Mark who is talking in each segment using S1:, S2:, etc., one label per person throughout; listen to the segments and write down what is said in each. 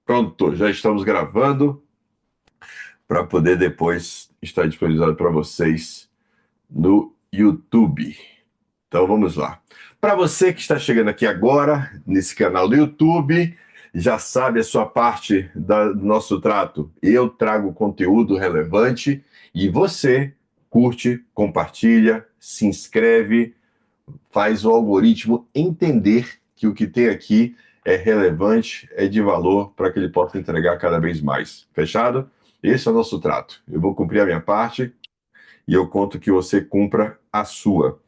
S1: Pronto, já estamos gravando para poder depois estar disponibilizado para vocês no YouTube. Então vamos lá. Para você que está chegando aqui agora nesse canal do YouTube, já sabe a sua parte do nosso trato. Eu trago conteúdo relevante e você curte, compartilha, se inscreve, faz o algoritmo entender que o que tem aqui é relevante, é de valor para que ele possa entregar cada vez mais. Fechado? Esse é o nosso trato. Eu vou cumprir a minha parte e eu conto que você cumpra a sua.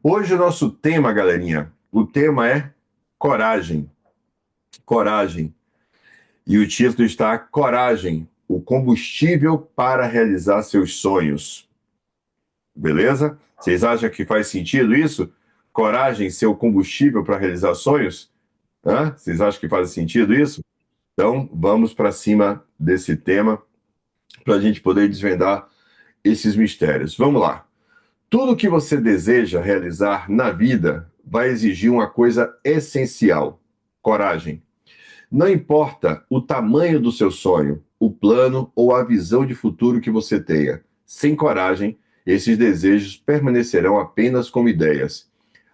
S1: Hoje o nosso tema, galerinha, o tema é coragem. Coragem. E o título está Coragem, o combustível para realizar seus sonhos. Beleza? Vocês acham que faz sentido isso? Coragem ser o combustível para realizar sonhos? Hã? Vocês acham que faz sentido isso? Então, vamos para cima desse tema para a gente poder desvendar esses mistérios. Vamos lá. Tudo que você deseja realizar na vida vai exigir uma coisa essencial: coragem. Não importa o tamanho do seu sonho, o plano ou a visão de futuro que você tenha, sem coragem, esses desejos permanecerão apenas como ideias.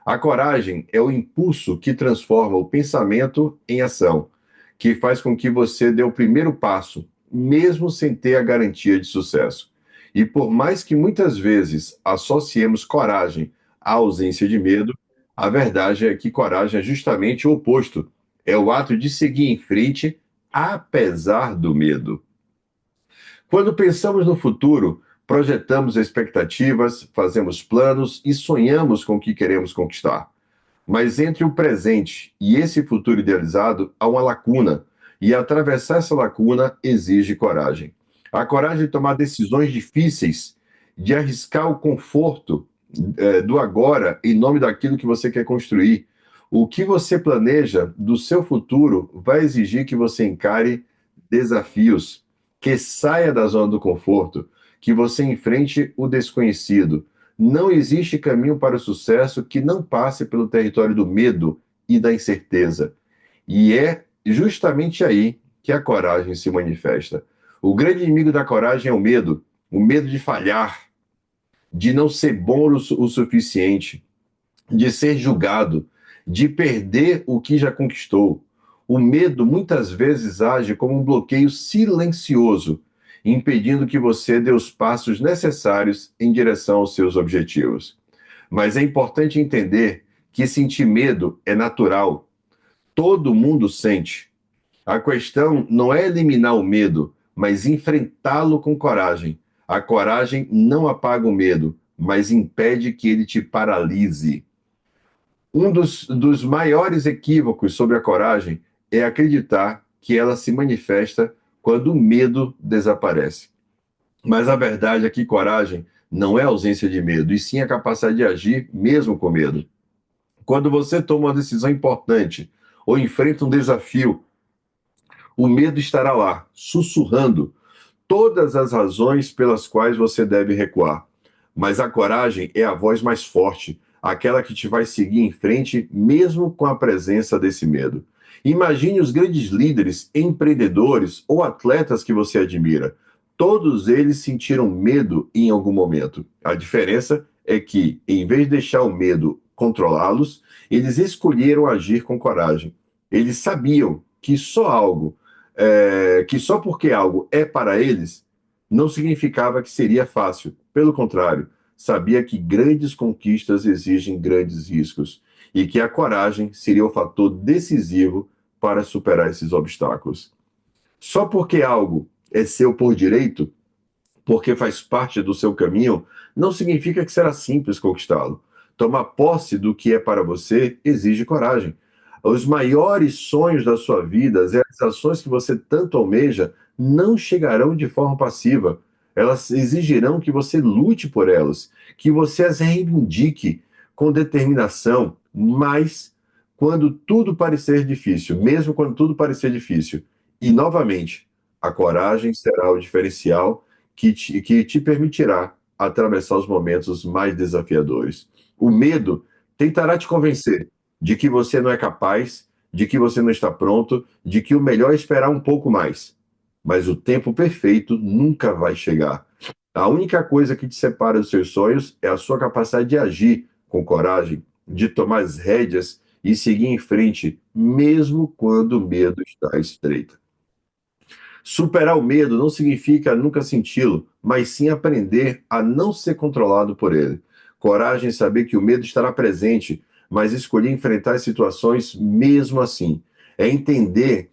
S1: A coragem é o impulso que transforma o pensamento em ação, que faz com que você dê o primeiro passo, mesmo sem ter a garantia de sucesso. E por mais que muitas vezes associemos coragem à ausência de medo, a verdade é que coragem é justamente o oposto. É o ato de seguir em frente, apesar do medo. Quando pensamos no futuro, projetamos expectativas, fazemos planos e sonhamos com o que queremos conquistar. Mas entre o presente e esse futuro idealizado há uma lacuna, e atravessar essa lacuna exige coragem. A coragem de tomar decisões difíceis, de arriscar o conforto do agora em nome daquilo que você quer construir. O que você planeja do seu futuro vai exigir que você encare desafios, que saia da zona do conforto, que você enfrente o desconhecido. Não existe caminho para o sucesso que não passe pelo território do medo e da incerteza. E é justamente aí que a coragem se manifesta. O grande inimigo da coragem é o medo de falhar, de não ser bom o suficiente, de ser julgado, de perder o que já conquistou. O medo muitas vezes age como um bloqueio silencioso, impedindo que você dê os passos necessários em direção aos seus objetivos. Mas é importante entender que sentir medo é natural. Todo mundo sente. A questão não é eliminar o medo, mas enfrentá-lo com coragem. A coragem não apaga o medo, mas impede que ele te paralise. Um dos maiores equívocos sobre a coragem é acreditar que ela se manifesta quando o medo desaparece. Mas a verdade é que coragem não é ausência de medo, e sim a capacidade de agir mesmo com medo. Quando você toma uma decisão importante ou enfrenta um desafio, o medo estará lá, sussurrando todas as razões pelas quais você deve recuar. Mas a coragem é a voz mais forte, aquela que te vai seguir em frente, mesmo com a presença desse medo. Imagine os grandes líderes, empreendedores ou atletas que você admira. Todos eles sentiram medo em algum momento. A diferença é que, em vez de deixar o medo controlá-los, eles escolheram agir com coragem. Eles sabiam que só porque algo é para eles, não significava que seria fácil. Pelo contrário, sabia que grandes conquistas exigem grandes riscos e que a coragem seria o fator decisivo para superar esses obstáculos. Só porque algo é seu por direito, porque faz parte do seu caminho, não significa que será simples conquistá-lo. Tomar posse do que é para você exige coragem. Os maiores sonhos da sua vida, as realizações que você tanto almeja, não chegarão de forma passiva. Elas exigirão que você lute por elas, que você as reivindique com determinação, mas quando tudo parecer difícil, mesmo quando tudo parecer difícil. E, novamente, a coragem será o diferencial que te permitirá atravessar os momentos mais desafiadores. O medo tentará te convencer de que você não é capaz, de que você não está pronto, de que o melhor é esperar um pouco mais. Mas o tempo perfeito nunca vai chegar. A única coisa que te separa dos seus sonhos é a sua capacidade de agir com coragem, de tomar as rédeas e seguir em frente, mesmo quando o medo está estreito. Superar o medo não significa nunca senti-lo, mas sim aprender a não ser controlado por ele. Coragem é saber que o medo estará presente, mas escolher enfrentar as situações mesmo assim. É entender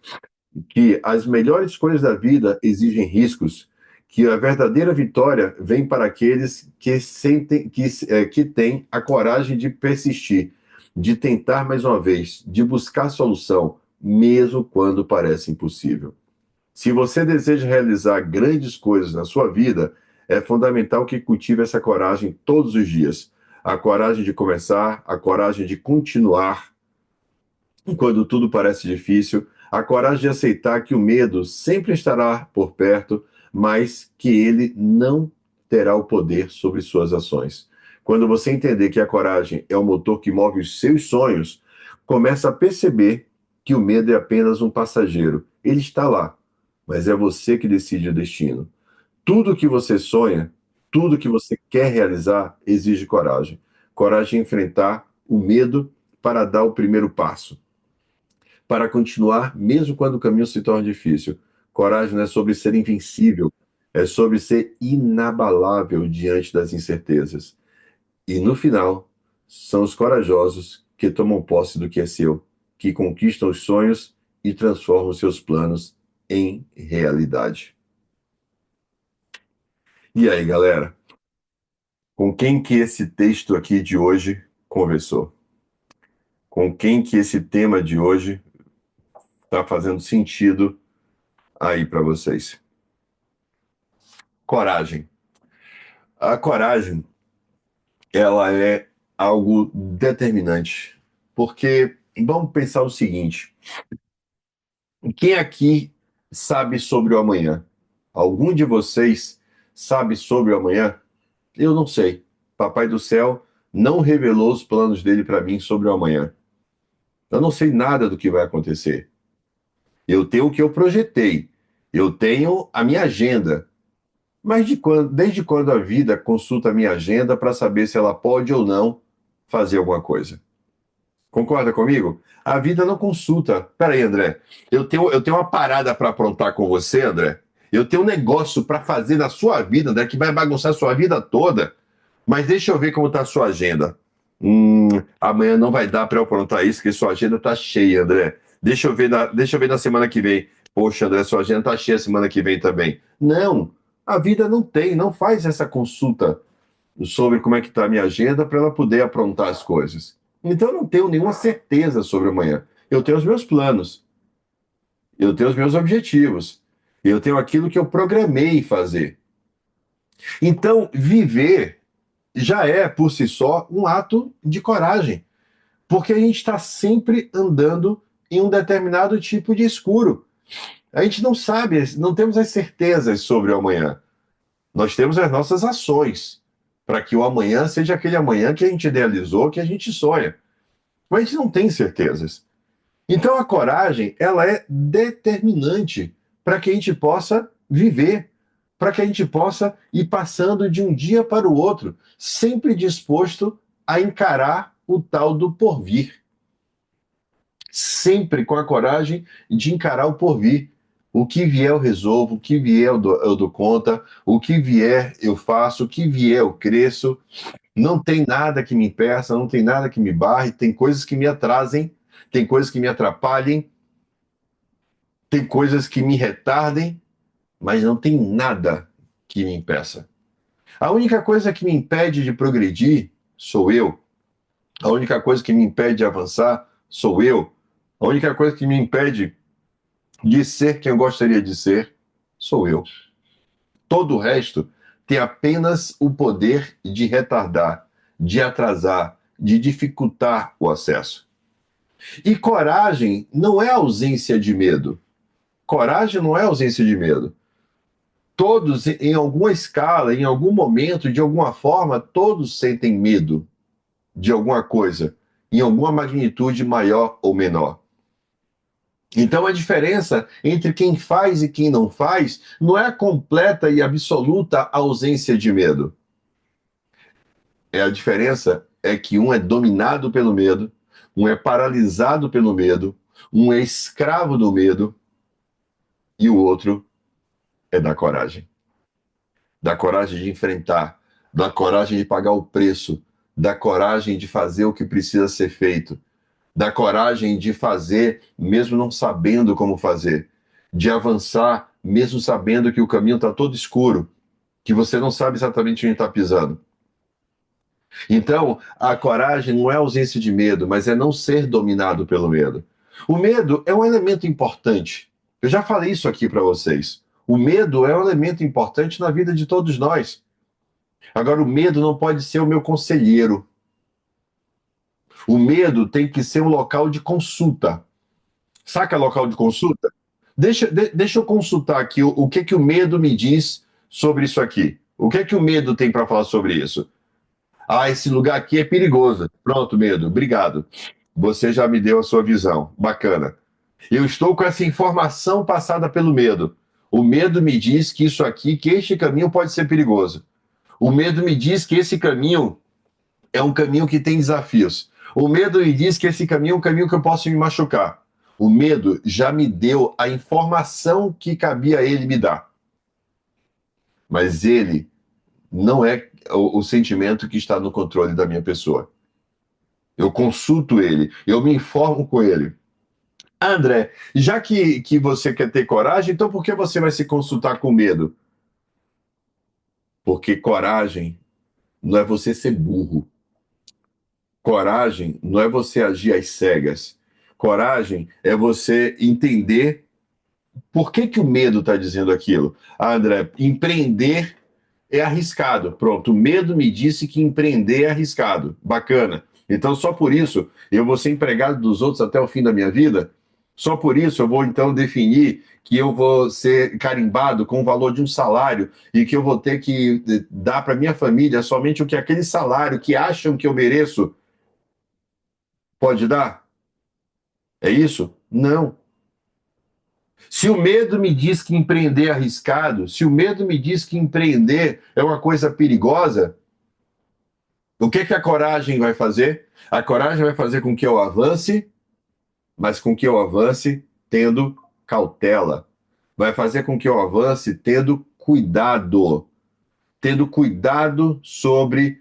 S1: que as melhores coisas da vida exigem riscos, que a verdadeira vitória vem para aqueles que sentem, que têm a coragem de persistir, de tentar mais uma vez, de buscar solução, mesmo quando parece impossível. Se você deseja realizar grandes coisas na sua vida, é fundamental que cultive essa coragem todos os dias. A coragem de começar, a coragem de continuar quando tudo parece difícil, a coragem de aceitar que o medo sempre estará por perto, mas que ele não terá o poder sobre suas ações. Quando você entender que a coragem é o motor que move os seus sonhos, começa a perceber que o medo é apenas um passageiro. Ele está lá, mas é você que decide o destino. Tudo que você sonha, tudo que você quer realizar, exige coragem. Coragem de enfrentar o medo para dar o primeiro passo, para continuar, mesmo quando o caminho se torna difícil. Coragem não é sobre ser invencível, é sobre ser inabalável diante das incertezas. E no final, são os corajosos que tomam posse do que é seu, que conquistam os sonhos e transformam seus planos em realidade. E aí, galera? Com quem que esse texto aqui de hoje conversou? Com quem que esse tema de hoje está fazendo sentido aí para vocês? Coragem. A coragem, ela é algo determinante, porque vamos pensar o seguinte: quem aqui sabe sobre o amanhã? Algum de vocês sabe sobre o amanhã? Eu não sei. Papai do céu não revelou os planos dele para mim sobre o amanhã. Eu não sei nada do que vai acontecer. Eu tenho o que eu projetei. Eu tenho a minha agenda. Mas desde quando a vida consulta a minha agenda para saber se ela pode ou não fazer alguma coisa? Concorda comigo? A vida não consulta. Peraí, André, eu tenho uma parada para aprontar com você, André. Eu tenho um negócio para fazer na sua vida, André, que vai bagunçar a sua vida toda. Mas deixa eu ver como está a sua agenda. Amanhã não vai dar para eu aprontar isso, porque sua agenda está cheia, André. Deixa eu ver na semana que vem. Poxa, André, sua agenda está cheia semana que vem também. Não, a vida não faz essa consulta sobre como é que está a minha agenda para ela poder aprontar as coisas. Então eu não tenho nenhuma certeza sobre amanhã. Eu tenho os meus planos, eu tenho os meus objetivos, eu tenho aquilo que eu programei fazer. Então, viver já é, por si só, um ato de coragem, porque a gente está sempre andando em um determinado tipo de escuro. A gente não sabe, não temos as certezas sobre o amanhã. Nós temos as nossas ações para que o amanhã seja aquele amanhã que a gente idealizou, que a gente sonha. Mas a gente não tem certezas. Então a coragem, ela é determinante para que a gente possa viver, para que a gente possa ir passando de um dia para o outro, sempre disposto a encarar o tal do porvir. Sempre com a coragem de encarar o porvir. O que vier eu resolvo, o que vier eu dou conta, o que vier eu faço, o que vier eu cresço. Não tem nada que me impeça, não tem nada que me barre, tem coisas que me atrasem, tem coisas que me atrapalhem, tem coisas que me retardem, mas não tem nada que me impeça. A única coisa que me impede de progredir sou eu. A única coisa que me impede de avançar sou eu. A única coisa que me impede de ser quem eu gostaria de ser sou eu. Todo o resto tem apenas o poder de retardar, de atrasar, de dificultar o acesso. E coragem não é ausência de medo. Coragem não é ausência de medo. Todos, em alguma escala, em algum momento, de alguma forma, todos sentem medo de alguma coisa, em alguma magnitude maior ou menor. Então, a diferença entre quem faz e quem não faz não é a completa e absoluta ausência de medo. A diferença é que um é dominado pelo medo, um é paralisado pelo medo, um é escravo do medo e o outro é da coragem. Da coragem de enfrentar, da coragem de pagar o preço, da coragem de fazer o que precisa ser feito, da coragem de fazer mesmo não sabendo como fazer, de avançar mesmo sabendo que o caminho está todo escuro, que você não sabe exatamente onde está pisando. Então, a coragem não é ausência de medo, mas é não ser dominado pelo medo. O medo é um elemento importante. Eu já falei isso aqui para vocês. O medo é um elemento importante na vida de todos nós. Agora, o medo não pode ser o meu conselheiro. O medo tem que ser um local de consulta. Saca local de consulta? Deixa eu consultar aqui o que, que o medo me diz sobre isso aqui. O que é que o medo tem para falar sobre isso? Ah, esse lugar aqui é perigoso. Pronto, medo, obrigado. Você já me deu a sua visão. Bacana. Eu estou com essa informação passada pelo medo. O medo me diz que isso aqui, que este caminho pode ser perigoso. O medo me diz que esse caminho é um caminho que tem desafios. O medo me diz que esse caminho é um caminho que eu posso me machucar. O medo já me deu a informação que cabia a ele me dar. Mas ele não é o sentimento que está no controle da minha pessoa. Eu consulto ele, eu me informo com ele. André, já que você quer ter coragem, então por que você vai se consultar com medo? Porque coragem não é você ser burro. Coragem não é você agir às cegas. Coragem é você entender por que, que o medo está dizendo aquilo. Ah, André, empreender é arriscado. Pronto, o medo me disse que empreender é arriscado. Bacana. Então, só por isso, eu vou ser empregado dos outros até o fim da minha vida? Só por isso, eu vou então definir que eu vou ser carimbado com o valor de um salário e que eu vou ter que dar para minha família somente o que aquele salário que acham que eu mereço pode dar? É isso? Não. Se o medo me diz que empreender é arriscado, se o medo me diz que empreender é uma coisa perigosa, o que que a coragem vai fazer? A coragem vai fazer com que eu avance, mas com que eu avance tendo cautela. Vai fazer com que eu avance tendo cuidado sobre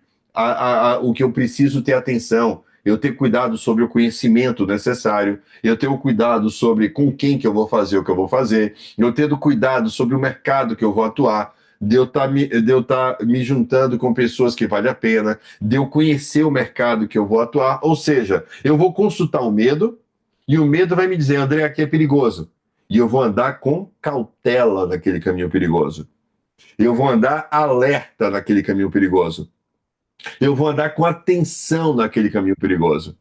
S1: o que eu preciso ter atenção, eu ter cuidado sobre o conhecimento necessário, eu ter o cuidado sobre com quem que eu vou fazer o que eu vou fazer, eu tendo cuidado sobre o mercado que eu vou atuar, de eu estar me juntando com pessoas que vale a pena, de eu conhecer o mercado que eu vou atuar, ou seja, eu vou consultar o medo e o medo vai me dizer, André, aqui é perigoso. E eu vou andar com cautela naquele caminho perigoso. Eu vou andar alerta naquele caminho perigoso. Eu vou andar com atenção naquele caminho perigoso.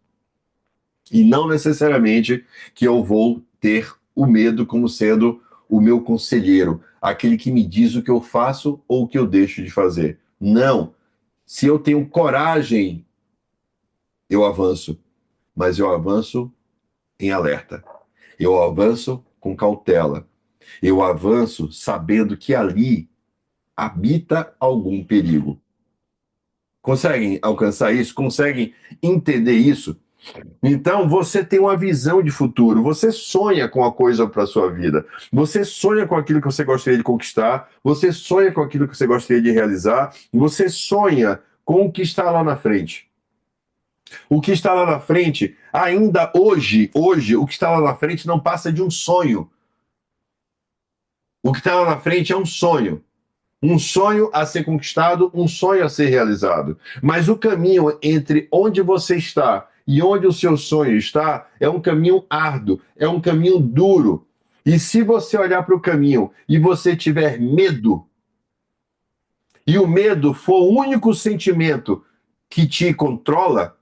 S1: E não necessariamente que eu vou ter o medo como sendo o meu conselheiro, aquele que me diz o que eu faço ou o que eu deixo de fazer. Não. Se eu tenho coragem, eu avanço, mas eu avanço em alerta. Eu avanço com cautela. Eu avanço sabendo que ali habita algum perigo. Conseguem alcançar isso? Conseguem entender isso? Então, você tem uma visão de futuro, você sonha com a coisa para a sua vida, você sonha com aquilo que você gostaria de conquistar, você sonha com aquilo que você gostaria de realizar, você sonha com o que está lá na frente. O que está lá na frente, ainda hoje, o que está lá na frente não passa de um sonho. O que está lá na frente é um sonho. Um sonho a ser conquistado, um sonho a ser realizado. Mas o caminho entre onde você está e onde o seu sonho está é um caminho árduo, é um caminho duro. E se você olhar para o caminho e você tiver medo, e o medo for o único sentimento que te controla,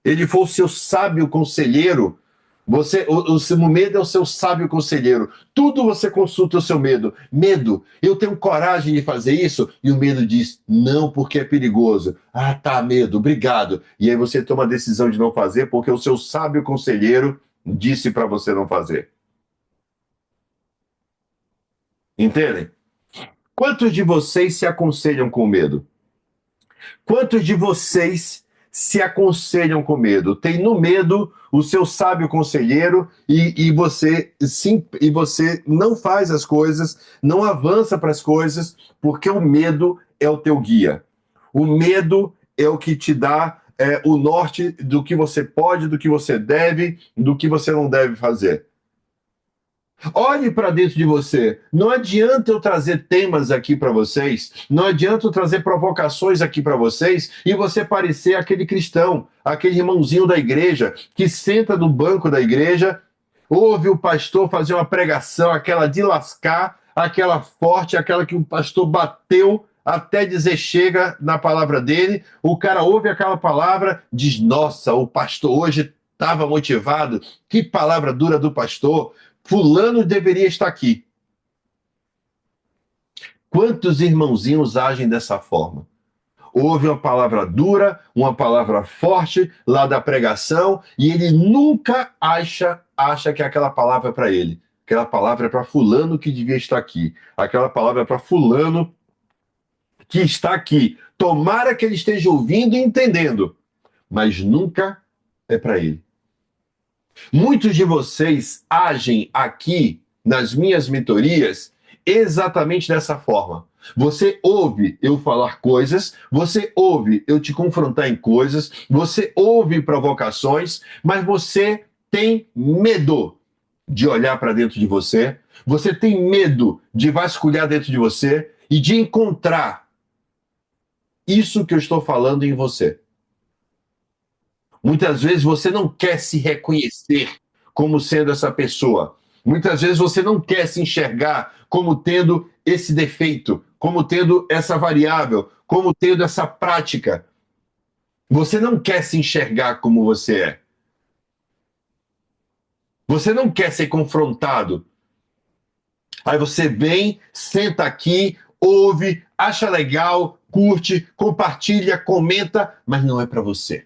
S1: ele for o seu sábio conselheiro, o medo é o seu sábio conselheiro. Tudo você consulta o seu medo. Medo, eu tenho coragem de fazer isso? E o medo diz, não, porque é perigoso. Ah, tá, medo, obrigado. E aí você toma a decisão de não fazer porque o seu sábio conselheiro disse para você não fazer. Entendem? Quantos de vocês se aconselham com medo? Quantos de vocês se aconselham com medo? Tem no medo o seu sábio conselheiro e você sim, e você não faz as coisas, não avança para as coisas, porque o medo é o teu guia. O medo é o que te dá o norte do que você pode, do que você deve, do que você não deve fazer. Olhe para dentro de você. Não adianta eu trazer temas aqui para vocês, não adianta eu trazer provocações aqui para vocês e você parecer aquele cristão, aquele irmãozinho da igreja que senta no banco da igreja, ouve o pastor fazer uma pregação, aquela de lascar, aquela forte, aquela que o pastor bateu até dizer chega na palavra dele. O cara ouve aquela palavra, diz: Nossa, o pastor hoje estava motivado, que palavra dura do pastor. Fulano deveria estar aqui. Quantos irmãozinhos agem dessa forma? Ouve uma palavra dura, uma palavra forte lá da pregação e ele nunca acha que aquela palavra é para ele. Aquela palavra é para fulano que devia estar aqui. Aquela palavra é para fulano que está aqui. Tomara que ele esteja ouvindo e entendendo, mas nunca é para ele. Muitos de vocês agem aqui nas minhas mentorias exatamente dessa forma. Você ouve eu falar coisas, você ouve eu te confrontar em coisas, você ouve provocações, mas você tem medo de olhar para dentro de você tem medo de vasculhar dentro de você e de encontrar isso que eu estou falando em você. Muitas vezes você não quer se reconhecer como sendo essa pessoa. Muitas vezes você não quer se enxergar como tendo esse defeito, como tendo essa variável, como tendo essa prática. Você não quer se enxergar como você é. Você não quer ser confrontado. Aí você vem, senta aqui, ouve, acha legal, curte, compartilha, comenta, mas não é para você.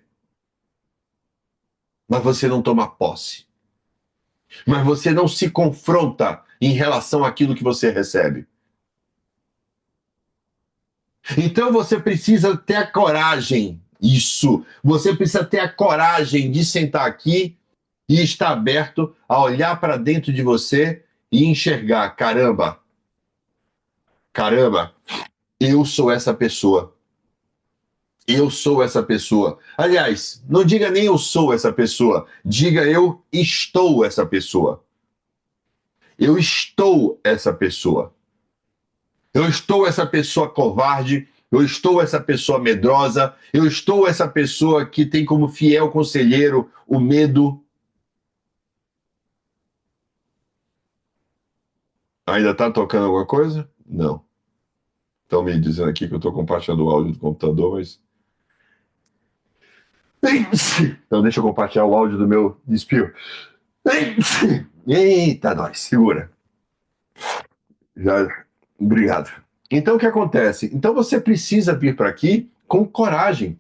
S1: Mas você não toma posse. Mas você não se confronta em relação àquilo que você recebe. Então você precisa ter a coragem, isso, você precisa ter a coragem de sentar aqui e estar aberto a olhar para dentro de você e enxergar, caramba, eu sou essa pessoa. Eu sou essa pessoa. Aliás, não diga nem eu sou essa pessoa, diga eu estou essa pessoa. Eu estou essa pessoa. Eu estou essa pessoa covarde, eu estou essa pessoa medrosa, eu estou essa pessoa que tem como fiel conselheiro o medo. Ainda está tocando alguma coisa? Não. Estão me dizendo aqui que eu estou compartilhando o áudio do computador, mas. Então deixa eu compartilhar o áudio do meu espirro. Eita, nós, segura. Já. Obrigado. Então o que acontece? Então você precisa vir para aqui com coragem.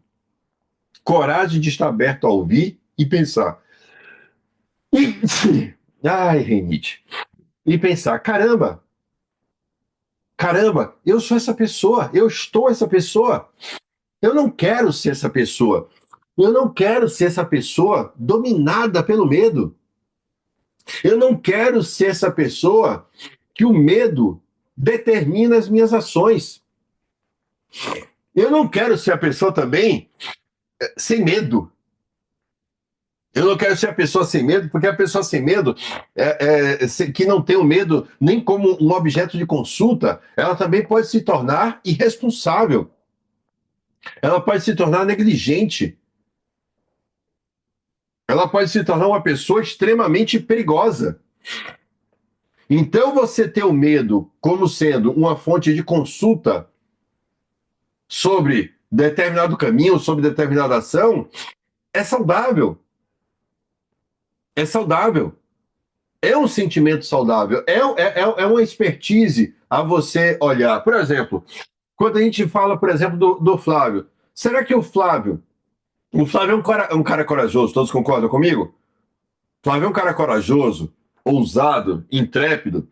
S1: Coragem de estar aberto a ouvir e pensar. Ai, Renite. E pensar, caramba, eu sou essa pessoa, eu estou essa pessoa. Eu não quero ser essa pessoa. Eu não quero ser essa pessoa dominada pelo medo. Eu não quero ser essa pessoa que o medo determina as minhas ações. Eu não quero ser a pessoa também sem medo. Eu não quero ser a pessoa sem medo, porque a pessoa sem medo, que não tem o medo nem como um objeto de consulta, ela também pode se tornar irresponsável. Ela pode se tornar negligente. Ela pode se tornar uma pessoa extremamente perigosa. Então, você ter o medo como sendo uma fonte de consulta sobre determinado caminho, sobre determinada ação, é saudável. É saudável. É um sentimento saudável. É uma expertise a você olhar. Por exemplo, quando a gente fala, por exemplo, do Flávio, será que o Flávio é um cara corajoso, todos concordam comigo? Flávio é um cara corajoso, ousado, intrépido,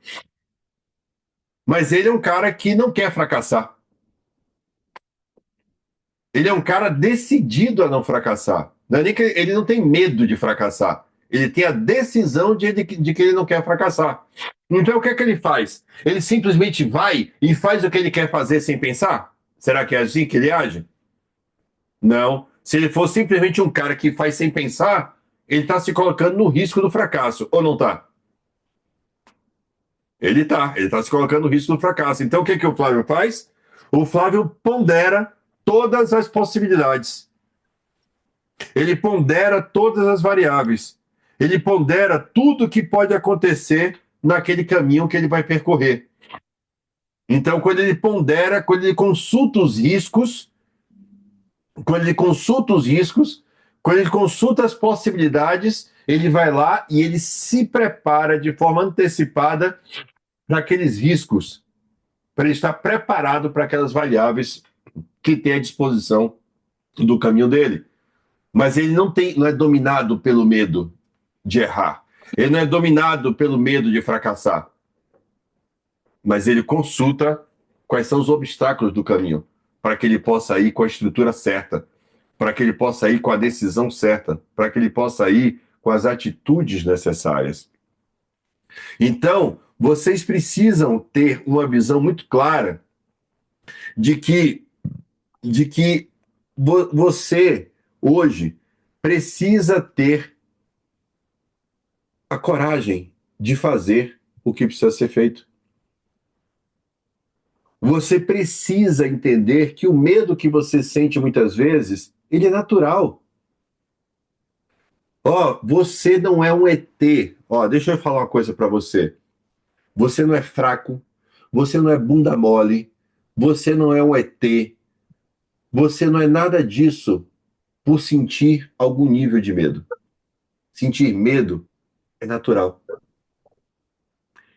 S1: Mas ele é um cara que não quer fracassar. Ele é um cara decidido a não fracassar. Não é nem que ele não tem medo de fracassar. Ele tem a decisão de que ele não quer fracassar. Então, o que é que ele faz? Ele simplesmente vai e faz o que ele quer fazer sem pensar? Será que é assim que ele age? Não. Se ele for simplesmente um cara que faz sem pensar, ele está se colocando no risco do fracasso, ou não está? Ele está se colocando no risco do fracasso. Então, o que o Flávio faz? O Flávio pondera todas as possibilidades. Ele pondera todas as variáveis. Ele pondera tudo que pode acontecer naquele caminho que ele vai percorrer. Então, quando ele pondera, quando ele consulta os riscos, quando ele consulta os riscos, quando ele consulta as possibilidades, ele vai lá e ele se prepara de forma antecipada para aqueles riscos, para ele estar preparado para aquelas variáveis que tem à disposição do caminho dele. Mas ele não é dominado pelo medo de errar. Ele não é dominado pelo medo de fracassar. Mas ele consulta quais são os obstáculos do caminho, para que ele possa ir com a estrutura certa, para que ele possa ir com a decisão certa, para que ele possa ir com as atitudes necessárias. Então, vocês precisam ter uma visão muito clara de que você hoje precisa ter a coragem de fazer o que precisa ser feito. Você precisa entender que o medo que você sente muitas vezes, ele é natural. Ó, você não é um ET. Ó, deixa eu falar uma coisa para você. Você não é fraco, você não é bunda mole, você não é um ET, você não é nada disso por sentir algum nível de medo. Sentir medo é natural.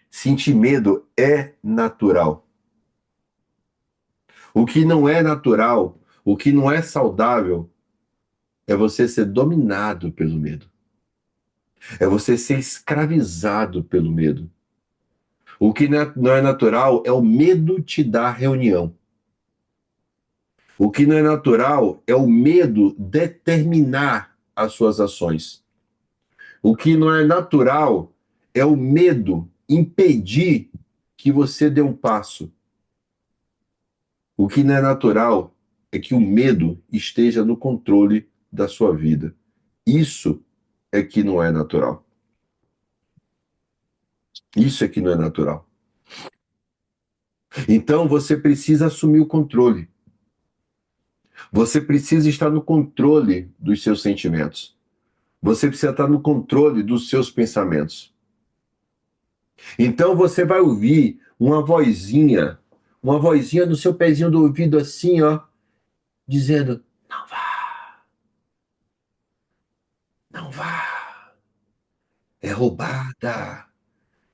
S1: Sentir medo é natural. O que não é natural, o que não é saudável, é você ser dominado pelo medo. É você ser escravizado pelo medo. O que não é natural é o medo te dar reunião. O que não é natural é o medo determinar as suas ações. O que não é natural é o medo impedir que você dê um passo. O que não é natural é que o medo esteja no controle da sua vida. Isso é que não é natural. Isso é que não é natural. Então você precisa assumir o controle. Você precisa estar no controle dos seus sentimentos. Você precisa estar no controle dos seus pensamentos. Então você vai ouvir uma vozinha no seu pezinho do ouvido assim, ó, dizendo: não vá, não vá, é roubada,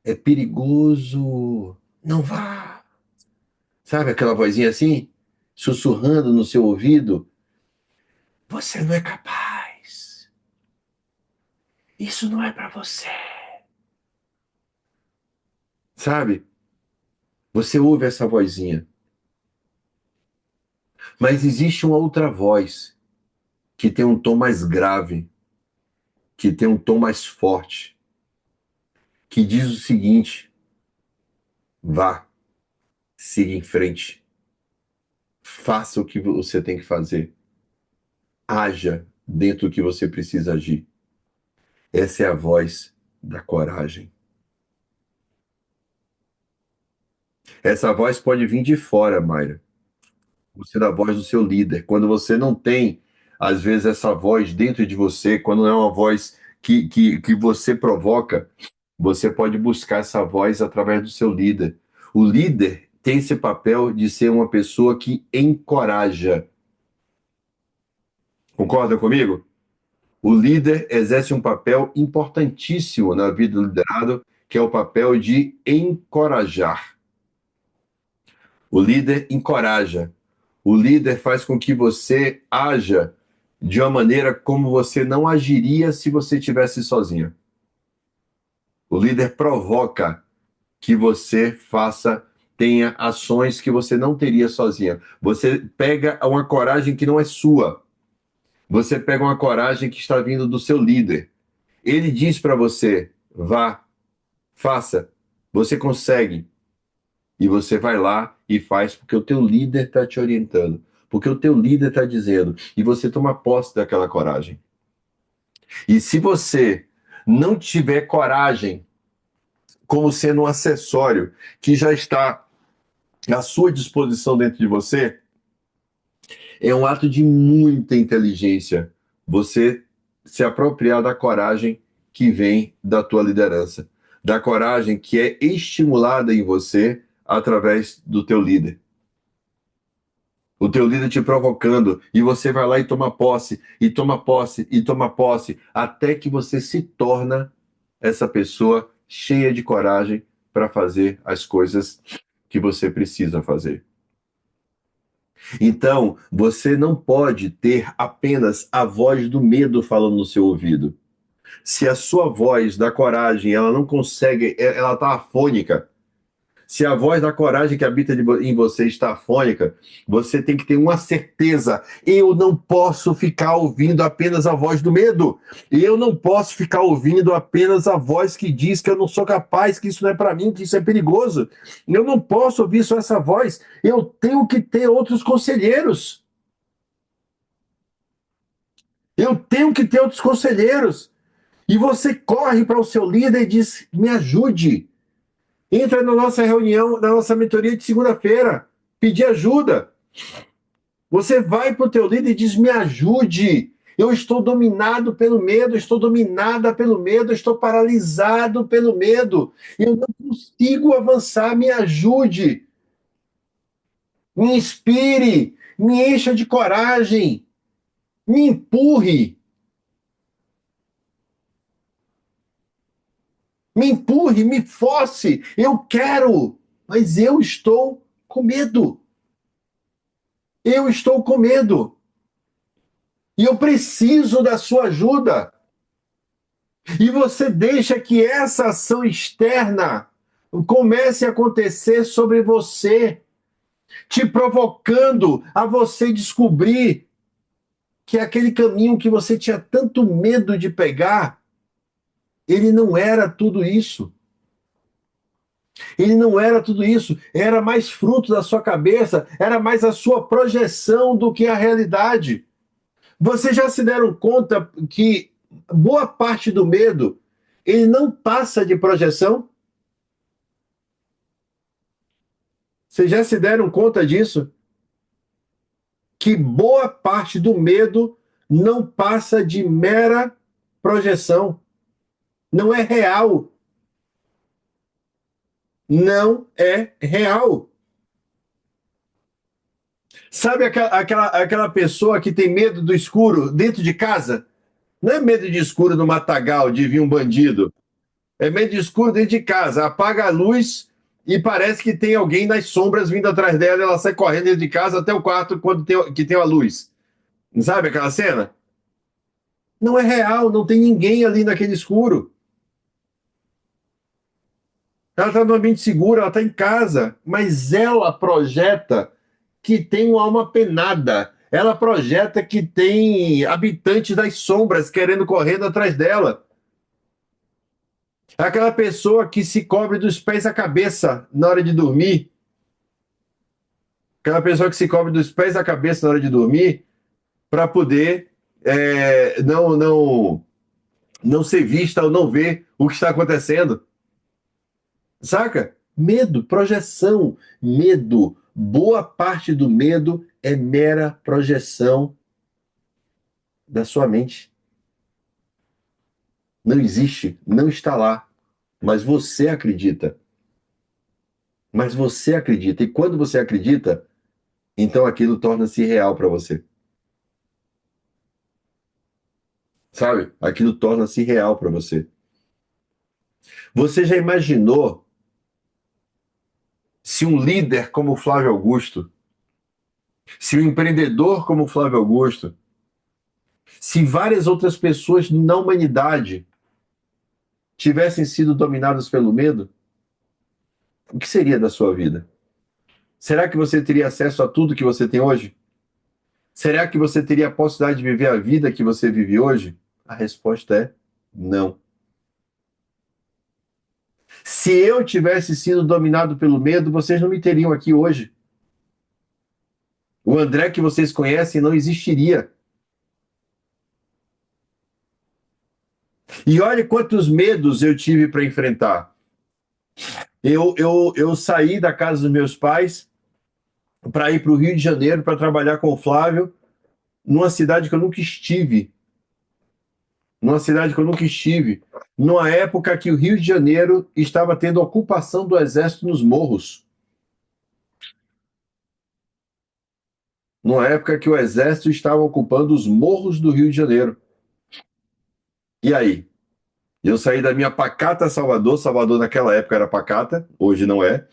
S1: é perigoso, não vá. Sabe aquela vozinha assim, sussurrando no seu ouvido? Você não é capaz. Isso não é para você. Sabe? Você ouve essa vozinha. Mas existe uma outra voz que tem um tom mais grave, que tem um tom mais forte, que diz o seguinte: vá, siga em frente, faça o que você tem que fazer, haja dentro do que você precisa agir. Essa é a voz da coragem. Essa voz pode vir de fora, Mayra. Você é a voz do seu líder. Quando você não tem, às vezes, essa voz dentro de você, quando não é uma voz que você provoca, você pode buscar essa voz através do seu líder. O líder tem esse papel de ser uma pessoa que encoraja. Concorda comigo? O líder exerce um papel importantíssimo na vida do liderado, que é o papel de encorajar. O líder encoraja. O líder faz com que você haja de uma maneira como você não agiria se você estivesse sozinho. O líder provoca que você faça tenha ações que você não teria sozinha. Você pega uma coragem que não é sua. Você pega uma coragem que está vindo do seu líder. Ele diz para você: vá, faça, você consegue. E você vai lá e faz porque o teu líder está te orientando, porque o teu líder está dizendo, e você toma posse daquela coragem. E se você não tiver coragem como sendo um acessório que já está à sua disposição dentro de você, é um ato de muita inteligência você se apropriar da coragem que vem da tua liderança, da coragem que é estimulada em você através do teu líder. O teu líder te provocando, e você vai lá e toma posse, e toma posse, e toma posse, até que você se torna essa pessoa cheia de coragem para fazer as coisas que você precisa fazer. Então, você não pode ter apenas a voz do medo falando no seu ouvido. Se a sua voz da coragem, ela não consegue, ela está afônica. Se a voz da coragem que habita em você está afônica, você tem que ter uma certeza. Eu não posso ficar ouvindo apenas a voz do medo. Eu não posso ficar ouvindo apenas a voz que diz que eu não sou capaz, que isso não é para mim, que isso é perigoso. Eu não posso ouvir só essa voz. Eu tenho que ter outros conselheiros. Eu tenho que ter outros conselheiros. E você corre para o seu líder e diz: me ajude. Entra na nossa reunião, na nossa mentoria de segunda-feira, pedir ajuda. Você vai para o teu líder e diz: me ajude. Eu estou dominado pelo medo, estou dominada pelo medo, estou paralisado pelo medo. Eu não consigo avançar, me ajude. Me inspire, me encha de coragem, me empurre. Me empurre, me force. Eu quero, mas eu estou com medo. Eu estou com medo. E eu preciso da sua ajuda. E você deixa que essa ação externa comece a acontecer sobre você, te provocando a você descobrir que aquele caminho que você tinha tanto medo de pegar, ele não era tudo isso. Ele não era tudo isso, era mais fruto da sua cabeça, era mais a sua projeção do que a realidade. Vocês já se deram conta que boa parte do medo, ele não passa de projeção? Vocês já se deram conta disso? Que boa parte do medo não passa de mera projeção. Não é real. Não é real. Sabe aquela pessoa que tem medo do escuro dentro de casa? Não é medo de escuro no matagal de vir um bandido. É medo de escuro dentro de casa. Apaga a luz e parece que tem alguém nas sombras vindo atrás dela. Ela sai correndo dentro de casa até o quarto quando tem a luz. Sabe aquela cena? Não é real, não tem ninguém ali naquele escuro. Ela está no ambiente seguro, ela está em casa, mas ela projeta que tem uma alma penada. Ela projeta que tem habitantes das sombras querendo correndo atrás dela. Aquela pessoa que se cobre dos pés à cabeça na hora de dormir. Aquela pessoa que se cobre dos pés à cabeça na hora de dormir para poder não ser vista ou não ver o que está acontecendo. Saca? Medo, projeção, medo. Boa parte do medo é mera projeção da sua mente. Não existe, não está lá. Mas você acredita. Mas você acredita. E quando você acredita, então aquilo torna-se real para você. Sabe? Aquilo torna-se real para você. Você já imaginou se um líder como Flávio Augusto, se um empreendedor como Flávio Augusto, se várias outras pessoas na humanidade tivessem sido dominadas pelo medo, o que seria da sua vida? Será que você teria acesso a tudo que você tem hoje? Será que você teria a possibilidade de viver a vida que você vive hoje? A resposta é não. Se eu tivesse sido dominado pelo medo, vocês não me teriam aqui hoje. O André que vocês conhecem não existiria. E olha quantos medos eu tive para enfrentar. Eu saí da casa dos meus pais para ir para o Rio de Janeiro para trabalhar com o Flávio, numa cidade que eu nunca estive. Numa cidade que eu nunca estive. Numa época que o Rio de Janeiro estava tendo ocupação do exército nos morros. Numa época que o exército estava ocupando os morros do Rio de Janeiro. E aí? Eu saí da minha pacata Salvador. Salvador naquela época era pacata, hoje não é.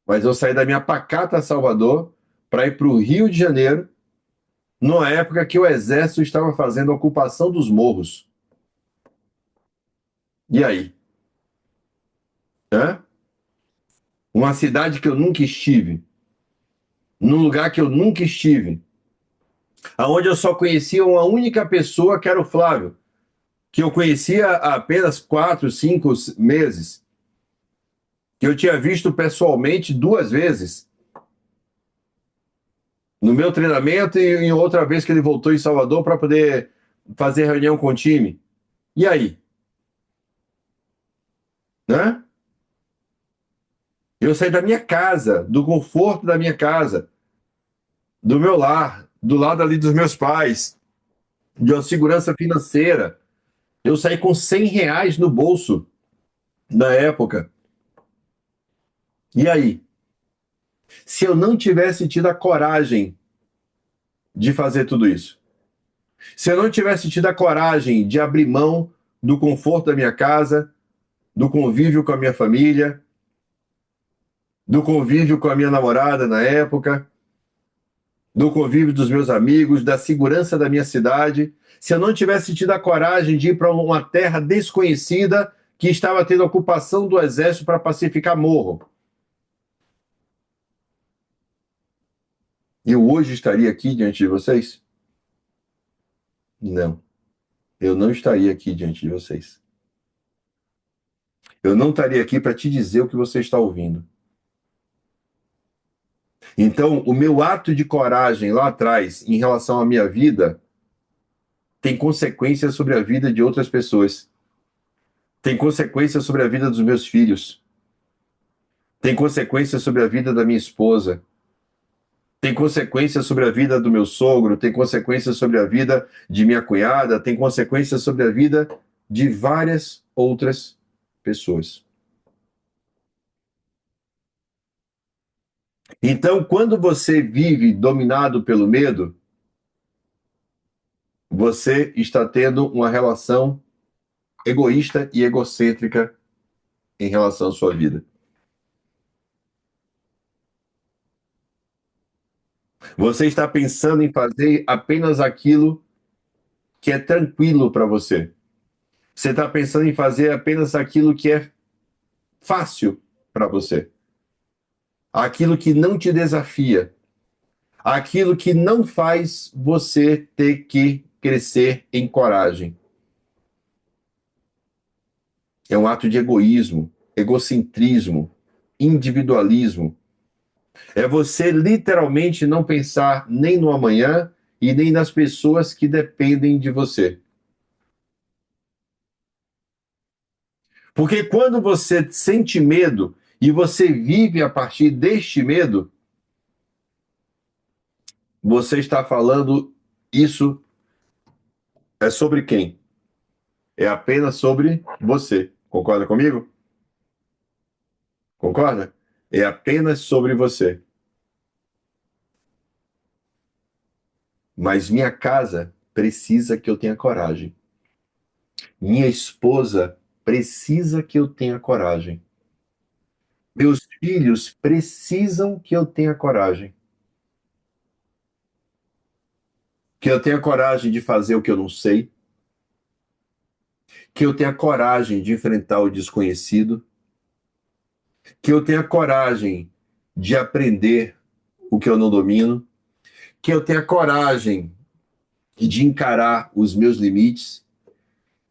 S1: Mas eu saí da minha pacata Salvador para ir para o Rio de Janeiro, numa época que o exército estava fazendo a ocupação dos morros. E aí? Hã? Uma cidade que eu nunca estive, num lugar que eu nunca estive, aonde eu só conhecia uma única pessoa, que era o Flávio, que eu conhecia há apenas 4, 5 meses, que eu tinha visto pessoalmente 2 vezes, no meu treinamento e em outra vez que ele voltou em Salvador para poder fazer reunião com o time. E aí? Né? Eu saí da minha casa, do conforto da minha casa, do meu lar, do lado ali dos meus pais, de uma segurança financeira. Eu saí com R$ 100 no bolso na época. E aí? Se eu não tivesse tido a coragem de fazer tudo isso, se eu não tivesse tido a coragem de abrir mão do conforto da minha casa, do convívio com a minha família, do convívio com a minha namorada na época, do convívio dos meus amigos, da segurança da minha cidade, se eu não tivesse tido a coragem de ir para uma terra desconhecida que estava tendo ocupação do exército para pacificar morro, eu hoje estaria aqui diante de vocês? Não, eu não estaria aqui diante de vocês. Eu não estaria aqui para te dizer o que você está ouvindo. Então, o meu ato de coragem lá atrás, em relação à minha vida, tem consequências sobre a vida de outras pessoas. Tem consequências sobre a vida dos meus filhos. Tem consequências sobre a vida da minha esposa. Tem consequências sobre a vida do meu sogro. Tem consequências sobre a vida de minha cunhada. Tem consequências sobre a vida de várias outras pessoas. Então, quando você vive dominado pelo medo, você está tendo uma relação egoísta e egocêntrica em relação à sua vida. Você está pensando em fazer apenas aquilo que é tranquilo para você. Você está pensando em fazer apenas aquilo que é fácil para você. Aquilo que não te desafia. Aquilo que não faz você ter que crescer em coragem. É um ato de egoísmo, egocentrismo, individualismo. É você literalmente não pensar nem no amanhã e nem nas pessoas que dependem de você. Porque quando você sente medo e você vive a partir deste medo, você está falando isso é sobre quem? É apenas sobre você. Concorda comigo? Concorda? É apenas sobre você. Mas minha casa precisa que eu tenha coragem. Minha esposa precisa que eu tenha coragem. Meus filhos precisam que eu tenha coragem. Que eu tenha coragem de fazer o que eu não sei. Que eu tenha coragem de enfrentar o desconhecido. Que eu tenha coragem de aprender o que eu não domino, que eu tenha coragem de encarar os meus limites,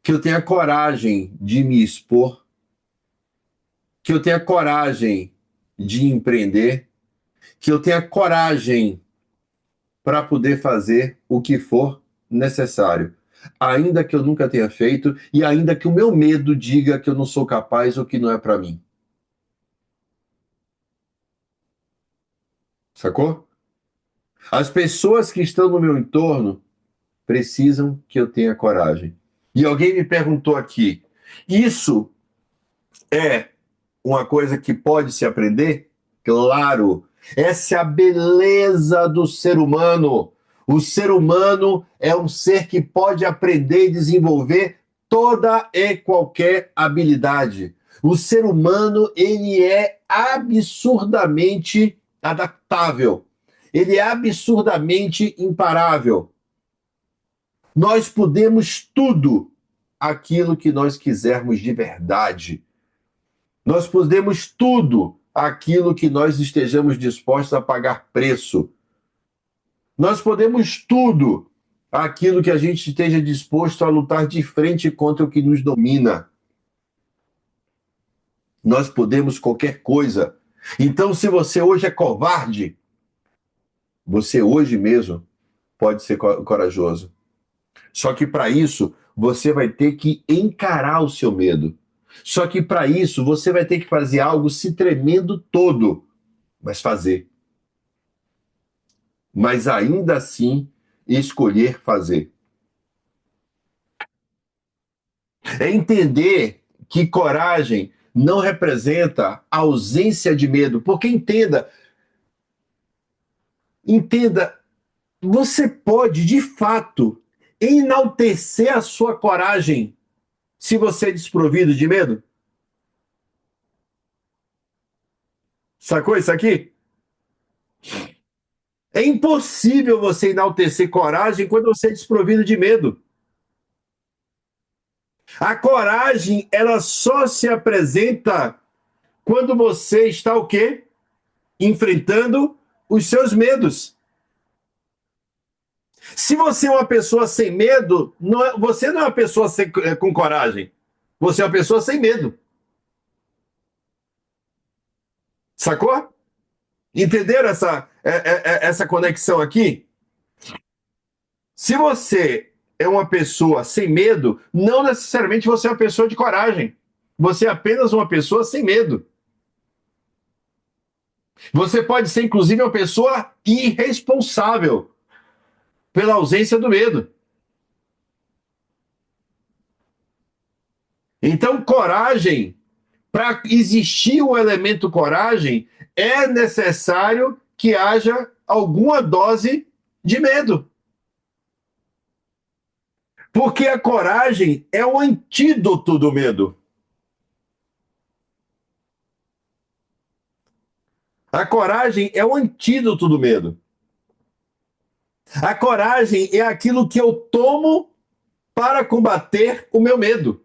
S1: que eu tenha coragem de me expor, que eu tenha coragem de empreender, que eu tenha coragem para poder fazer o que for necessário, ainda que eu nunca tenha feito e ainda que o meu medo diga que eu não sou capaz ou que não é para mim. Sacou? As pessoas que estão no meu entorno precisam que eu tenha coragem. E alguém me perguntou aqui: isso é uma coisa que pode se aprender? Claro, essa é a beleza do ser humano. O ser humano é um ser que pode aprender e desenvolver toda e qualquer habilidade. O ser humano, ele é absurdamente adaptável. Ele é absurdamente imparável. Nós podemos tudo aquilo que nós quisermos de verdade. Nós podemos tudo aquilo que nós estejamos dispostos a pagar preço. Nós podemos tudo aquilo que a gente esteja disposto a lutar de frente contra o que nos domina. Nós podemos qualquer coisa. Então, se você hoje é covarde, você hoje mesmo pode ser corajoso. Só que para isso, você vai ter que encarar o seu medo. Só que para isso, você vai ter que fazer algo se tremendo todo, mas fazer. Mas ainda assim, escolher fazer. É entender que coragem não representa ausência de medo, porque entenda, você pode de fato enaltecer a sua coragem se você é desprovido de medo. Sacou isso aqui? É impossível você enaltecer coragem quando você é desprovido de medo. A coragem, ela só se apresenta quando você está o quê? Enfrentando os seus medos. Se você é uma pessoa sem medo, você não é uma pessoa com coragem. Você é uma pessoa sem medo. Sacou? Entenderam essa conexão aqui? Se você é uma pessoa sem medo, não necessariamente você é uma pessoa de coragem. Você é apenas uma pessoa sem medo. Você pode ser, inclusive, uma pessoa irresponsável pela ausência do medo. Então, coragem, para existir o elemento coragem, é necessário que haja alguma dose de medo. Porque a coragem é o antídoto do medo. A coragem é o antídoto do medo. A coragem é aquilo que eu tomo para combater o meu medo.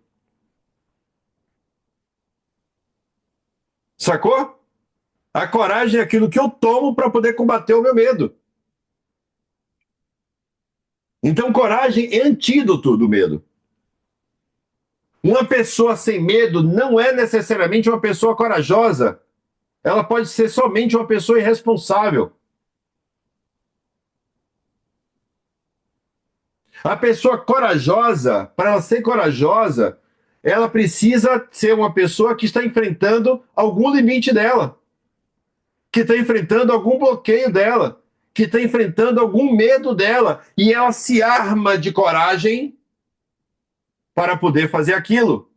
S1: Sacou? A coragem é aquilo que eu tomo para poder combater o meu medo. Então, coragem é antídoto do medo. Uma pessoa sem medo não é necessariamente uma pessoa corajosa. Ela pode ser somente uma pessoa irresponsável. A pessoa corajosa, para ela ser corajosa, ela precisa ser uma pessoa que está enfrentando algum limite dela, que está enfrentando algum bloqueio dela, que está enfrentando algum medo dela, e ela se arma de coragem para poder fazer aquilo.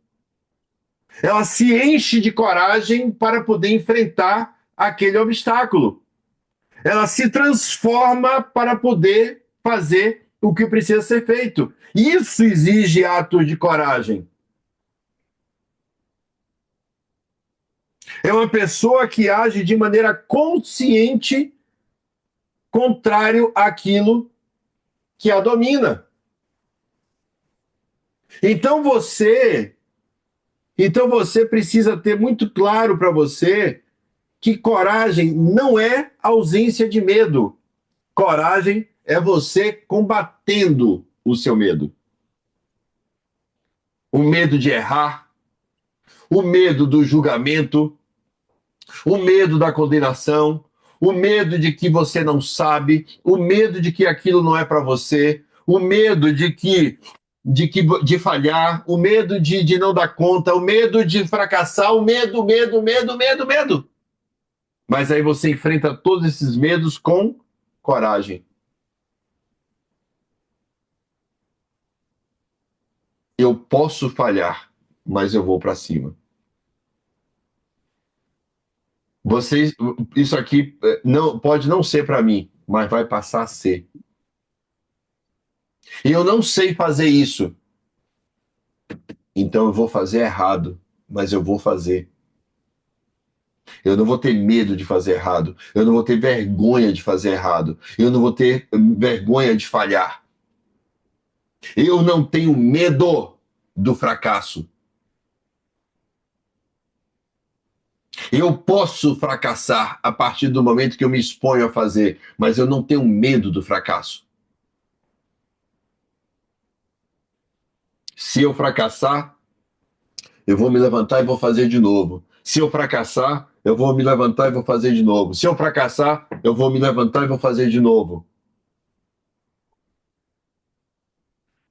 S1: Ela se enche de coragem para poder enfrentar aquele obstáculo. Ela se transforma para poder fazer o que precisa ser feito. Isso exige atos de coragem. É uma pessoa que age de maneira consciente, contrário àquilo que a domina. Então você precisa ter muito claro para você que coragem não é ausência de medo. Coragem é você combatendo o seu medo. O medo de errar, o medo do julgamento, o medo da condenação, o medo de que você não sabe, o medo de que aquilo não é para você, o medo de falhar, o medo de não dar conta, o medo de fracassar, o medo, medo, medo, medo, medo. Mas aí você enfrenta todos esses medos com coragem. Eu posso falhar, mas eu vou para cima. Vocês, isso aqui não pode não ser para mim, mas vai passar a ser. E eu não sei fazer isso, então eu vou fazer errado, mas eu vou fazer. Eu não vou ter medo de fazer errado. Eu não vou ter vergonha de fazer errado. Eu não vou ter vergonha de falhar. Eu não tenho medo do fracasso. Eu posso fracassar a partir do momento que eu me exponho a fazer, mas eu não tenho medo do fracasso. Se eu fracassar, eu vou me levantar e vou fazer de novo. Se eu fracassar, eu vou me levantar e vou fazer de novo. Se eu fracassar, eu vou me levantar e vou fazer de novo.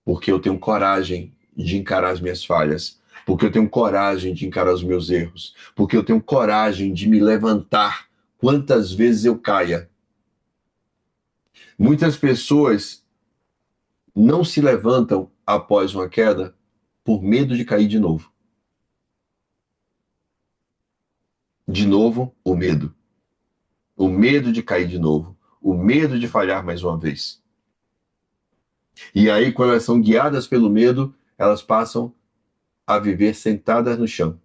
S1: Porque eu tenho coragem de encarar as minhas falhas. Porque eu tenho coragem de encarar os meus erros. Porque eu tenho coragem de me levantar quantas vezes eu caia. Muitas pessoas não se levantam após uma queda por medo de cair de novo. De novo, o medo. O medo de cair de novo. O medo de falhar mais uma vez. E aí, quando elas são guiadas pelo medo, elas passam a viver sentadas no chão.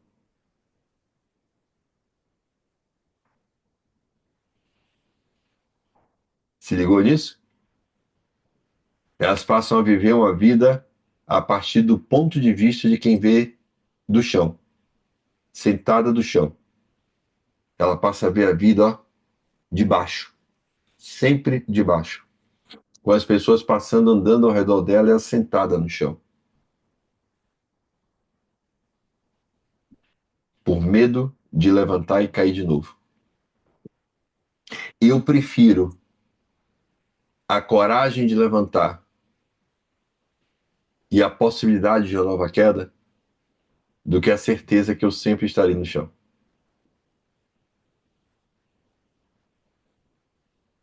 S1: Se ligou nisso? Elas passam a viver uma vida a partir do ponto de vista de quem vê do chão, sentada do chão. Ela passa a ver a vida, ó, de baixo, sempre de baixo, com as pessoas passando, andando ao redor dela e ela sentada no chão, por medo de levantar e cair de novo. Eu prefiro a coragem de levantar e a possibilidade de uma nova queda do que a certeza que eu sempre estarei no chão.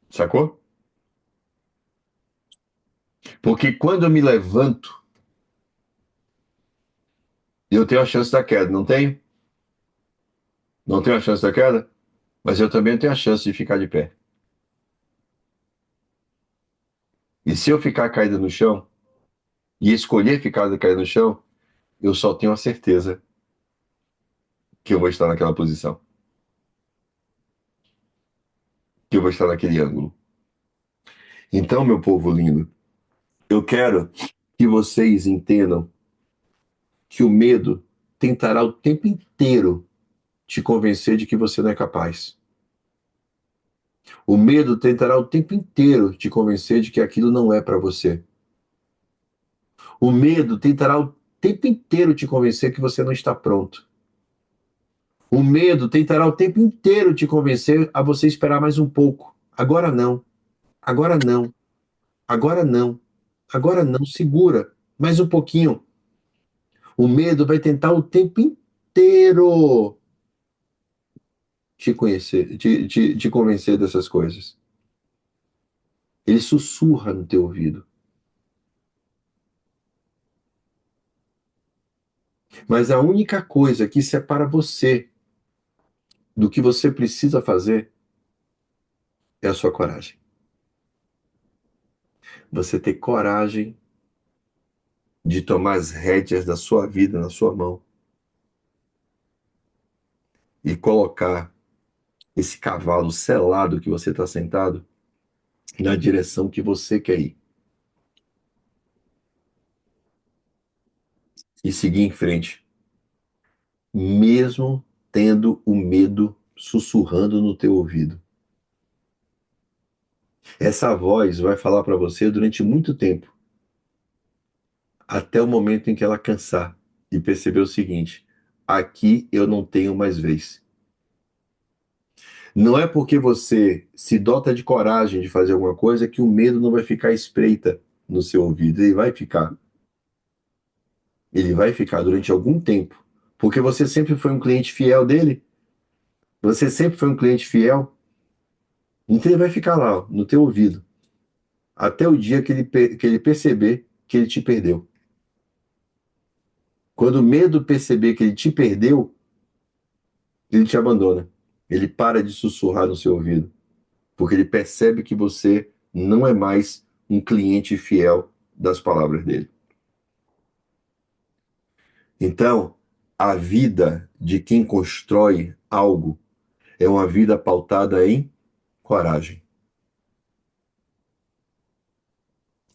S1: Sacou? Porque quando eu me levanto, eu tenho a chance da queda, não tenho? Não tenho a chance da queda? Mas eu também tenho a chance de ficar de pé. E se eu ficar caído no chão, e escolher ficar caído no chão, eu só tenho a certeza que eu vou estar naquela posição, que eu vou estar naquele ângulo. Então, meu povo lindo, eu quero que vocês entendam que o medo tentará o tempo inteiro te convencer de que você não é capaz. O medo tentará o tempo inteiro te convencer de que aquilo não é para você. O medo tentará o tempo inteiro te convencer que você não está pronto. O medo tentará o tempo inteiro te convencer a você esperar mais um pouco. Agora não, agora não, agora não, agora não, segura, mais um pouquinho. O medo vai tentar o tempo inteiro te conhecer, te convencer dessas coisas. Ele sussurra no teu ouvido. Mas a única coisa que separa você do que você precisa fazer é a sua coragem. Você ter coragem de tomar as rédeas da sua vida na sua mão e colocar esse cavalo selado que você está sentado na direção que você quer ir e seguir em frente, mesmo tendo o medo sussurrando no teu ouvido. Essa voz vai falar para você durante muito tempo, até o momento em que ela cansar e perceber o seguinte: aqui eu não tenho mais vez. Não é porque você se dota de coragem de fazer alguma coisa que o medo não vai ficar espreita no seu ouvido. Ele vai ficar. Ele vai ficar durante algum tempo. Porque você sempre foi um cliente fiel dele. Você sempre foi um cliente fiel. Então ele vai ficar lá, ó, no teu ouvido. Até o dia que ele perceber que ele te perdeu. Quando o medo perceber que ele te perdeu, ele te abandona. Ele para de sussurrar no seu ouvido. Porque ele percebe que você não é mais um cliente fiel das palavras dele. Então, a vida de quem constrói algo é uma vida pautada em coragem.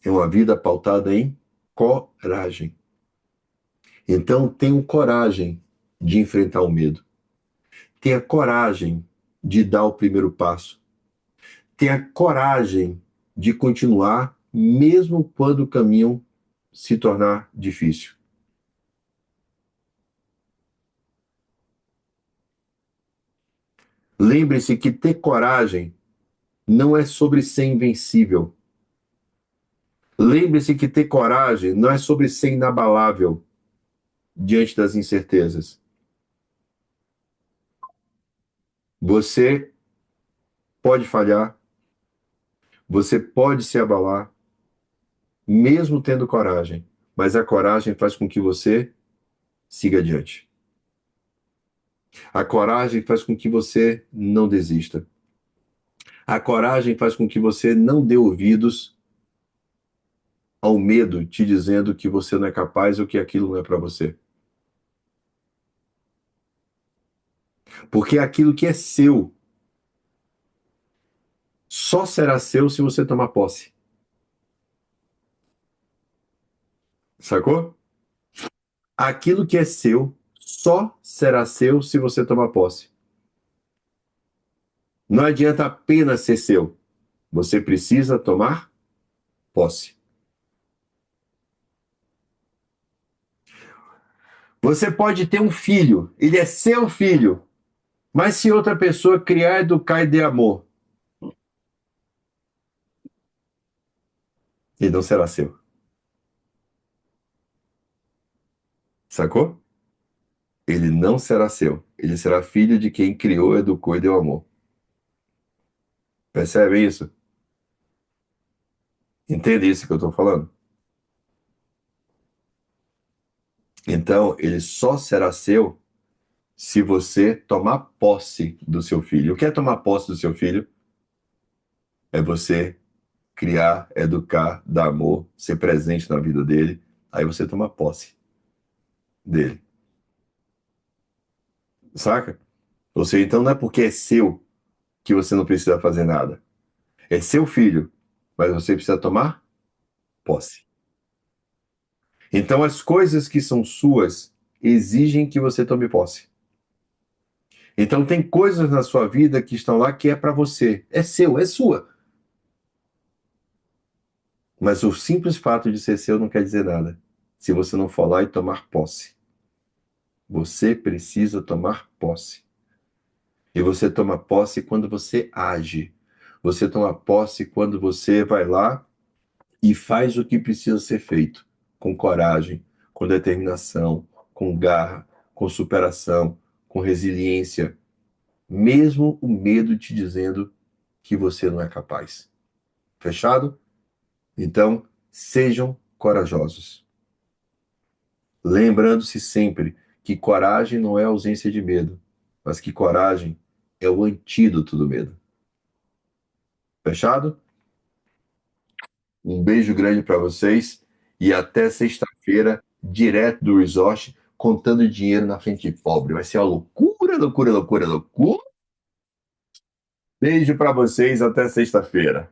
S1: É uma vida pautada em coragem. Então, tenha coragem de enfrentar o medo. Tenha coragem de dar o primeiro passo. Tenha coragem de continuar, mesmo quando o caminho se tornar difícil. Lembre-se que ter coragem não é sobre ser invencível. Lembre-se que ter coragem não é sobre ser inabalável diante das incertezas. Você pode falhar, você pode se abalar, mesmo tendo coragem, mas a coragem faz com que você siga adiante. A coragem faz com que você não desista. A coragem faz com que você não dê ouvidos ao medo te dizendo que você não é capaz ou que aquilo não é para você. Porque aquilo que é seu só será seu se você tomar posse. Sacou? Aquilo que é seu só será seu se você tomar posse. Não adianta apenas ser seu. Você precisa tomar posse. Você pode ter um filho, ele é seu filho, mas se outra pessoa criar, educar e der amor, ele não será seu. Sacou? Ele não será seu. Ele será filho de quem criou, educou e deu amor. Percebe isso? Entende isso que eu estou falando? Então, ele só será seu se você tomar posse do seu filho. O que é tomar posse do seu filho? É você criar, educar, dar amor, ser presente na vida dele. Aí você toma posse dele. Saca? Ou seja, então não é porque é seu que você não precisa fazer nada. É seu filho, mas você precisa tomar posse. Então as coisas que são suas exigem que você tome posse. Então tem coisas na sua vida que estão lá que é para você. É seu, é sua. Mas o simples fato de ser seu não quer dizer nada. Se você não for lá e tomar posse. Você precisa tomar posse. E você toma posse quando você age. Você toma posse quando você vai lá e faz o que precisa ser feito. Com coragem, com determinação, com garra, com superação, com resiliência. Mesmo o medo te dizendo que você não é capaz. Fechado? Então, sejam corajosos. Lembrando-se sempre que coragem não é ausência de medo, mas que coragem é o antídoto do medo. Fechado? Um beijo grande para vocês e até sexta-feira, direto do resort, contando dinheiro na frente de pobre. Vai ser uma loucura, loucura, loucura, loucura. Beijo para vocês, até sexta-feira.